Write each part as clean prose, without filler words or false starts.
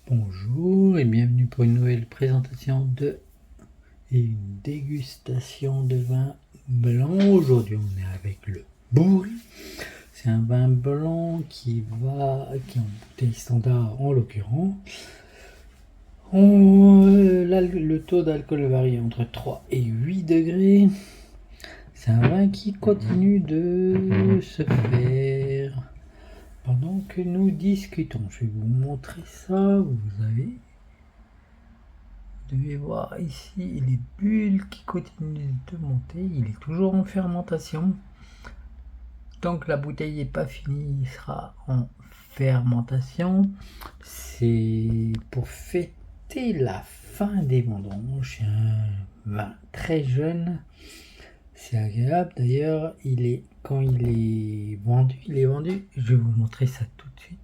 Bonjour et bienvenue pour une nouvelle présentation et une dégustation de vin blanc. Aujourd'hui on est avec le Bourri. C'est un vin blanc qui est en bouteille standard en l'occurrence. Le taux d'alcool varie entre 3 et 8 degrés. C'est un vin qui continue de se faire pendant que nous discutons. Je vais vous montrer ça. Vous devez voir ici les bulles qui continuent de monter. Il est toujours en fermentation. Tant que la bouteille n'est pas finie, il sera en fermentation. C'est pour fêter la fin des vendanges. C'est un vin très jeune. C'est agréable. D'ailleurs, quand il est vendu, je vais vous montrer ça tout de suite,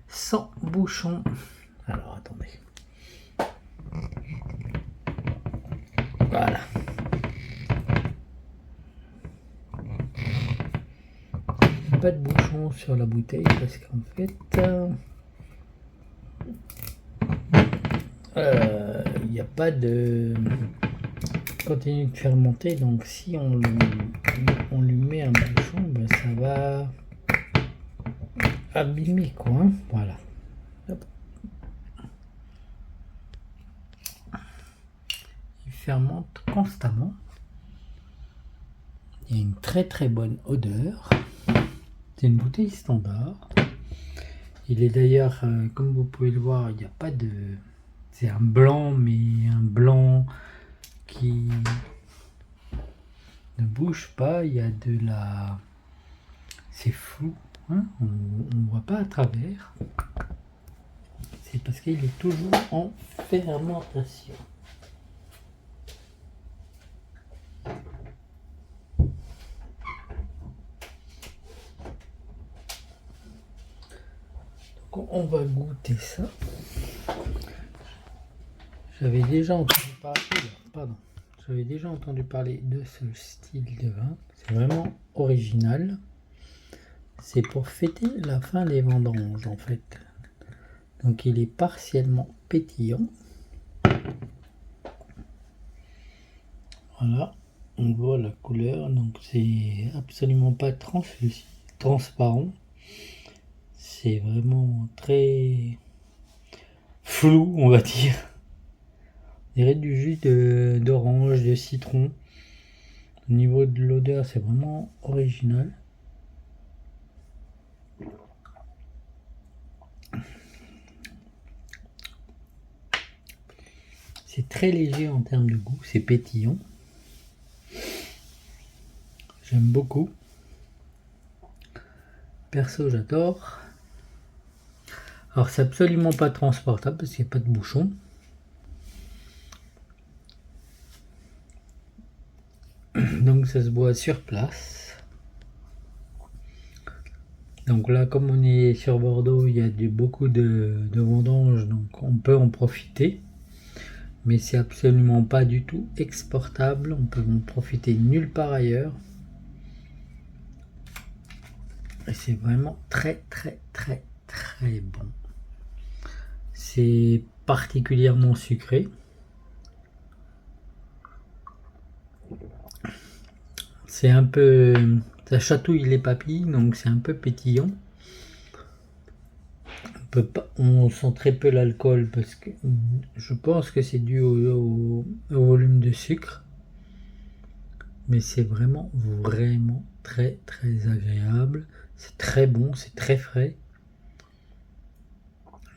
sans bouchon. Alors, attendez. Voilà. Pas de bouchon sur la bouteille parce qu'en fait, il n'y a pas de continue de fermenter, donc si on lui met un bouchon, ben ça va abîmer quoi, hein. Voilà. Hop. Il fermente constamment. Il y a une très très bonne odeur. C'est une bouteille standard. Il est d'ailleurs, comme vous pouvez le voir, il n'y a pas de... C'est un blanc, mais un blanc qui ne bouge pas. Il y a de la... C'est flou, hein, on ne voit pas à travers. C'est parce qu'il est toujours en fermentation. On va goûter ça. J'avais déjà entendu parler de ce style de vin. C'est vraiment original. C'est pour fêter la fin des vendanges en fait. Donc il est partiellement pétillant. Voilà, on voit la couleur. Donc c'est absolument pas transparent. C'est vraiment très flou, on va dire. On dirait du jus d'orange, de citron. Au niveau de l'odeur, c'est vraiment original. C'est très léger en termes de goût, c'est pétillant. J'aime beaucoup. Perso, j'adore. Alors, c'est absolument pas transportable parce qu'il n'y a pas de bouchon. Donc, ça se boit sur place. Donc là, comme on est sur Bordeaux, il y a beaucoup de vendanges, donc on peut en profiter. Mais c'est absolument pas du tout exportable. On peut en profiter nulle part ailleurs. Et c'est vraiment très très très très bon. C'est particulièrement sucré. C'est un peu... Ça chatouille les papilles, donc c'est un peu pétillant. On sent très peu l'alcool parce que je pense que c'est dû au volume de sucre. Mais c'est vraiment très très agréable. C'est très bon, c'est très frais.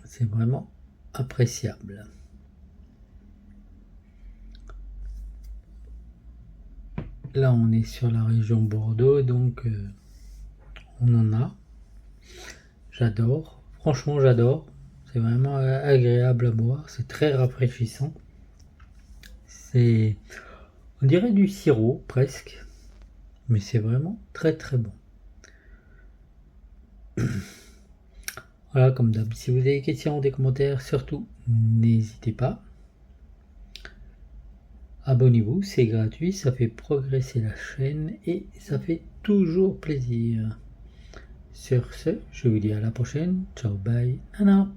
C'est vraiment appréciable. Là, on est sur la région Bordeaux, donc on en a. J'adore, franchement j'adore. C'est vraiment agréable à boire, c'est très rafraîchissant. On dirait du sirop presque, mais c'est vraiment très très bon. Voilà, comme d'hab, si vous avez des questions ou des commentaires, surtout n'hésitez pas. Abonnez-vous, c'est gratuit, ça fait progresser la chaîne et ça fait toujours plaisir. Sur ce, je vous dis à la prochaine. Ciao, bye, Anna.